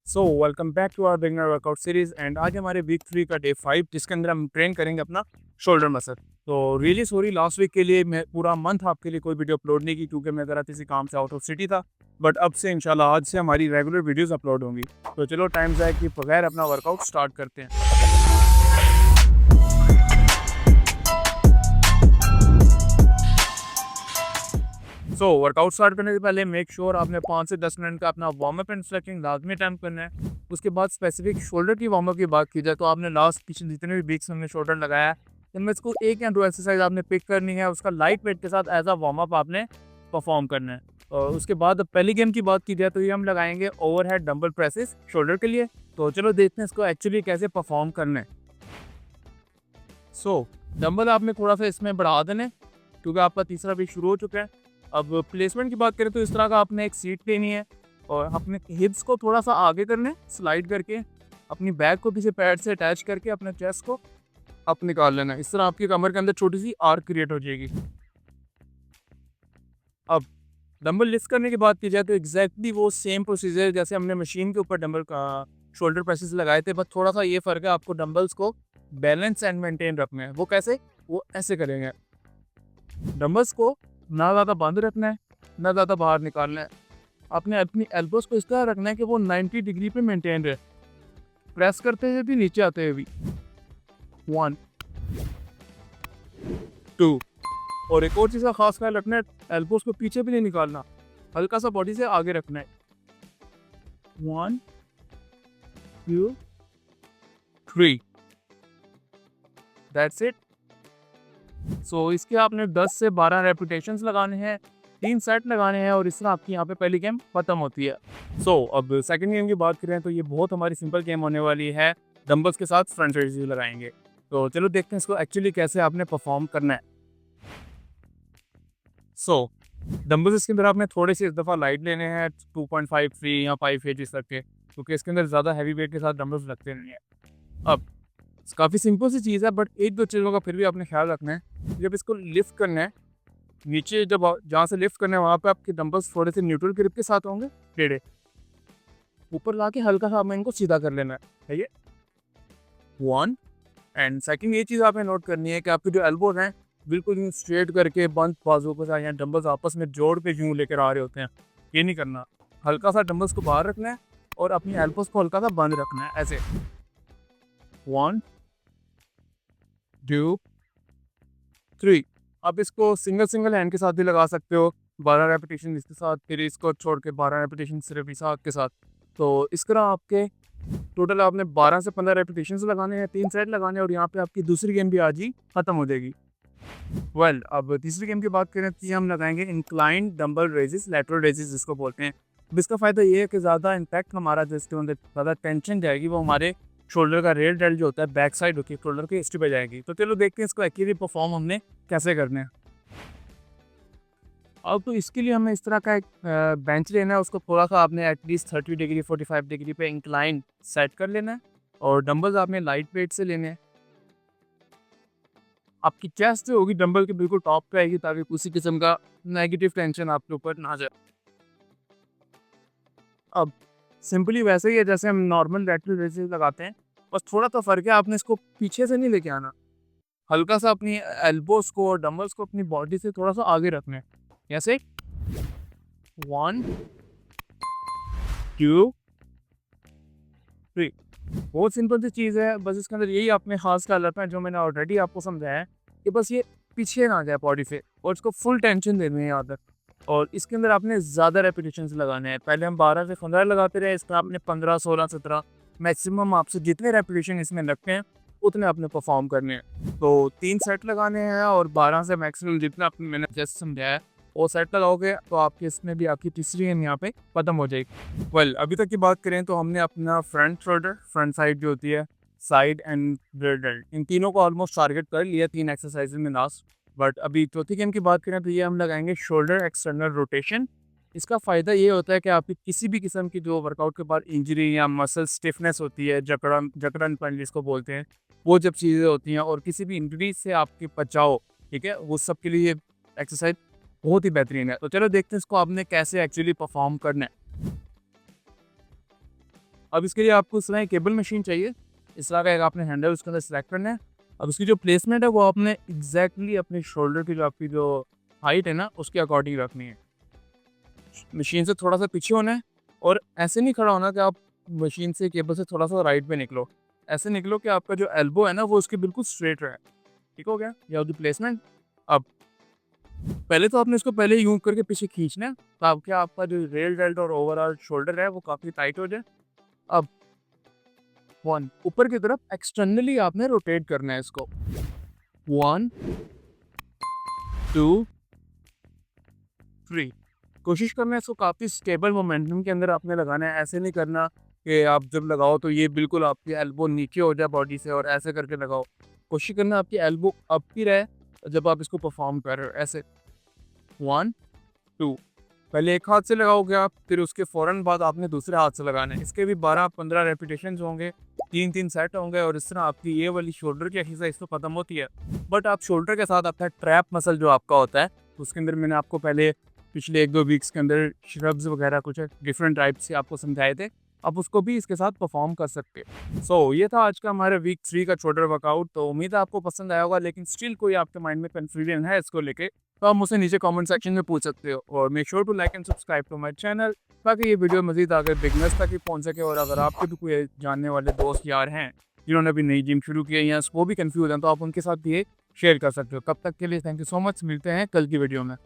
So welcome back to our beginner workout series and आज हमारे week 3 का day 5 जिसके अंदर हम ट्रेन करेंगे अपना शोल्डर मसल। तो रियली सॉरी लास्ट वीक के लिए मैं पूरा मंथ आपके लिए कोई वीडियो अपलोड नहीं की क्योंकि मैं ज़रा किसी काम से आउट ऑफ सिटी था। बट अब से इंशाल्लाह आज से हमारी रेगुलर वीडियोस अपलोड होंगी। तो चलो टाइम ज़ाया कि बगैर अपना वर्कआउट स्टार्ट करते हैं। वर्कआउट स्टार्ट करने से पहले मेक श्योर आपने 5 से 10 मिनट का अपना वार्म अप एंड स्ट्रेचिंग लाजमी टाइम करना है। उसके बाद स्पेसिफिक शोल्डर की वार्म अप की बात की जाए तो आपने लास्ट पिछले जितने भी वीक्स में शोल्डर लगाया है इनमें इसको 1 या 2 एक्सरसाइज आपने पिक करनी है, उसका लाइट वेट के साथ एज अ वार्म अप आपने परफॉर्म करना है। और उसके बाद पहली गेम की बात की जाए तो ये हम लगाएंगे ओवरहेड डंबल प्रेसेस शोल्डर के लिए। तो चलो देखते हैं इसको एक्चुअली कैसे परफॉर्म करना है। डंबल आपने थोड़ा सा इसमें बढ़ा देना है क्योंकि आपका तीसरा वीक शुरू हो चुका है। अब प्लेसमेंट की बात करें तो इस तरह का आपने एक सीट लेनी है और अपने हिप्स को थोड़ा सा आगे करना है स्लाइड करके, अपनी बैक को पीछे पैड से अटैच करके अपने चेस्ट को अप निकाल लेना है। इस तरह आपकी कमर के अंदर छोटी सी आर्क क्रिएट हो जाएगी। अब डंबल लिफ्ट करने की बात की जाए तो एग्जैक्टली वो सेम प्रोसीजर जैसे हमने मशीन के ऊपर डंबल का शोल्डर प्रेसेस लगाए थे, बस थोड़ा सा ये फ़र्क है आपको डंबल्स को बैलेंस एंड मेंटेन रखना है। वो कैसे? वो ऐसे करेंगे, डंबल्स को ना ज़्यादा बंद रखना है ना ज़्यादा बाहर निकालना है। आपने अपनी एल्बोस को इस तरह रखना है कि वो 90 डिग्री पे मेंटेन रहे, प्रेस करते हुए भी नीचे आते हुए भी। 1 2 और एक और चीज़ का खास ख्याल रखना है, एल्बोस को पीछे भी नहीं निकालना, हल्का सा बॉडी से आगे रखना है। 1 2 3 दैट्स इट। इसके आपने 10 से 12 रेपिटेशंस लगाने हैं, 3 सेट लगाने हैं और इस तरह आपकी यहाँ पे पहली गेम खत्म होती है। अब सेकंड गेम की बात करें तो ये बहुत हमारी सिंपल गेम होने वाली है, डंबल्स के साथ फ्रंट रेज लगाएंगे। तो चलो देखते हैं इसको एक्चुअली कैसे आपने परफॉर्म करना है। डंबल्स इसके अंदर आपने थोड़े से इस दफ़ा लाइट लेने हैं, 2.5 3 या 5 केजीज तक के, क्योंकि इसके अंदर ज़्यादा हैवी वेट के साथ डंबल्स लगते नहीं है। अब काफ़ी सिंपल सी चीज़ है बट एक दो चीज़ों का फिर भी आपने ख्याल रखना है। जब इसको लिफ्ट करना है नीचे, जब जहाँ से लिफ्ट करना है वहाँ पे आपके डंबल्स थोड़े से न्यूट्रल ग्रिप के साथ होंगे, टेढ़े ऊपर ला के हल्का सा हमें इनको सीधा कर लेना है। ये 1 एंड सेकंड ये चीज़ आपने नोट करनी है कि आपके जो एल्बोज हैं बिल्कुल यूँ स्ट्रेट करके बंद बाजुओं के साथ या डंबल्स आपस में जोड़ के यूँ लेकर आ रहे होते हैं, ये नहीं करना। हल्का सा डंबल्स को बाहर रखना है और अपनी एल्बोज को हल्का सा बंद रखना है ऐसे। 1 2 3। आप इसको सिंगल हैंड के साथ भी लगा सकते हो, 12 रेपिटेशन इसके साथ, फिर इसको छोड़ के 12 रेपिटेशन सिर्फ इस हाथ के साथ। तो इस तरह आपके टोटल आपने 12 से 15 रेपिटेशन लगाने हैं, 3 सेट लगाने हैं और यहाँ पे आपकी दूसरी गेम भी आज ही खत्म हो जाएगी। अब तीसरी गेम की बात करें तो ये हम लगाएंगे इंक्लाइंड डंबल रेजिस, लैटरल रेजिस जिसको बोलते हैं। अब इसका फ़ायदा ये है कि ज़्यादा इम्पैक्ट हमारा जिसके अंदर ज़्यादा टेंशन जाएगी वो हमारे शोल्डर का रेयर डेल्ट जो होता है बैक साइड होती है शोल्डर की, हिस्ट्री पे जाएगी। तो चलो देखते हैं इसको एक्चुअली परफॉर्म हमने कैसे करने हैं। अब तो इसके लिए हमें इस तरह का एक बेंच लेना है, उसको थोड़ा सा आपने एटलीस्ट 30 डिग्री 45 डिग्री पे इंक्लाइन सेट कर लेना है और डंबल्स आपने लाइट वेट से लेने हैं। आपकी चेस्ट जो होगी डंबल के बिल्कुल टॉप पे आएगी ताकि किसी किस्म का नेगेटिव टेंशन आपके ऊपर ना जाए। अब सिंपली वैसे ही है जैसे हम नॉर्मल लैटरल रेज़िस लगाते हैं, बस थोड़ा सा फ़र्क है, आपने इसको पीछे से नहीं लेके आना, हल्का सा अपनी एल्बोज़ को और डंबल्स को अपनी बॉडी से थोड़ा सा आगे रखना है। जैसे 1 2 3। बहुत सिंपल सी चीज़ है, बस इसके अंदर यही आपने खास ख्याल रखना है जो मैंने ऑलरेडी आपको समझाया है कि बस ये पीछे ना जाए बॉडी से और इसको फुल टेंशन देनी है यहाँ तक। और इसके अंदर आपने ज़्यादा रेपिटेशंस लगाने हैं, पहले हम 12 से 15 लगाते रहे, इसका आपने 15 16 17 मैक्सिमम आपसे जितने रेपिटेशन इसमें लगते हैं उतने आपने परफॉर्म करने हैं। तो 3 सेट लगाने हैं और 12 से मैक्सिमम जितना आपने मैंने जस्ट समझाया है वो सेट लगाओगे तो आपके इसमें भी आपकी तीसरी गेम यहाँ पे ख़त्म हो जाएगी। अभी तक की बात करें तो हमने अपना फ्रंट शोल्डर, फ्रंट साइड जो होती है, साइड एंड रेयर डेल्ट, इन तीनों को ऑलमोस्ट टारगेट कर लिया 3 एक्सरसाइज में लास्ट। बट अभी चौथी गेम की बात करें तो ये हम लगाएंगे शोल्डर एक्सटर्नल रोटेशन। इसका फ़ायदा ये होता है कि आपकी किसी भी किस्म की जो वर्कआउट के बाद इंजरी या मसल स्टिफनेस होती है, जकड़नपन जिसको बोलते हैं, वो जब चीज़ें होती हैं और किसी भी इंजरी से आपके बचाओ, ठीक है, वो सब के लिए एक्सरसाइज बहुत ही बेहतरीन है। तो चलो देखते हैं इसको आपने कैसे एक्चुअली परफॉर्म करना है। अब इसके लिए आपको इस तरह एक केबल मशीन चाहिए, इस तरह का एक आपने हैंडल उसके अंदर सेलेक्ट करना है। अब उसकी जो प्लेसमेंट है वो आपने एग्जैक्टली अपने शोल्डर की जो आपकी जो हाइट है ना उसके अकॉर्डिंग रखनी है। मशीन से थोड़ा सा पीछे होना है और ऐसे नहीं खड़ा होना कि आप मशीन से केबल से थोड़ा सा राइट पे निकलो, ऐसे निकलो कि आपका जो एल्बो है ना वो उसके बिल्कुल स्ट्रेट रहे। ठीक हो गया, या होगी प्लेसमेंट। अब पहले तो आपने इसको पहले यूं करके पीछे खींचना है, ताकि आपका जो रेल डेल्ट और ओवरऑल शोल्डर है वो काफ़ी टाइट हो जाए। अब वन ऊपर की तरफ एक्सटर्नली आपने रोटेट करना है इसको। 1 2 3। कोशिश करना है इसको काफ़ी स्टेबल मोमेंटम के अंदर आपने लगाना है। ऐसे नहीं करना कि आप जब लगाओ तो ये बिल्कुल आपकी एल्बो नीचे हो जाए बॉडी से, और ऐसे करके लगाओ। कोशिश करना आपकी एल्बो अप ही रहे जब आप इसको परफॉर्म कर रहे हो। ऐसे 1 2, पहले एक हाथ से लगाओगे आप, फिर उसके फ़ौरन बाद आपने दूसरे हाथ से लगाना है। इसके भी 12-15 रेपिटेशंस होंगे, 3-3 सेट होंगे, और इस तरह आपकी ये वाली शोल्डर की एक्सरसाइज तो खत्म होती है। बट आप शोल्डर के साथ अपना ट्रैप मसल जो आपका होता है, उसके अंदर मैंने आपको पहले पिछले 1-2 वीक्स के अंदर श्रब्स वगैरह कुछ डिफरेंट टाइप्स से आपको समझाए थे। आप उसको भी इसके साथ परफॉर्म कर सकते हैं। सो ये था आज का हमारा वीक 3 का शोल्डर वर्कआउट। तो उम्मीद है आपको पसंद आया होगा, लेकिन स्टिल कोई आपके माइंड में कन्फ्यूजन है इसको लेके, तो आप मुझसे नीचे कमेंट सेक्शन में पूछ सकते हो। और make sure to like and subscribe to my channel, ताकि ये वीडियो मजीद आगे बिगनर्स तक ही पहुंच सके। और अगर आपके भी कोई जानने वाले दोस्त यार हैं जिन्होंने अभी नई जिम शुरू की है या वो भी कंफ्यूज हैं, तो आप उनके साथ भी ये शेयर कर सकते हो। कब तक के लिए थैंक यू सो मच, मिलते हैं कल की वीडियो में।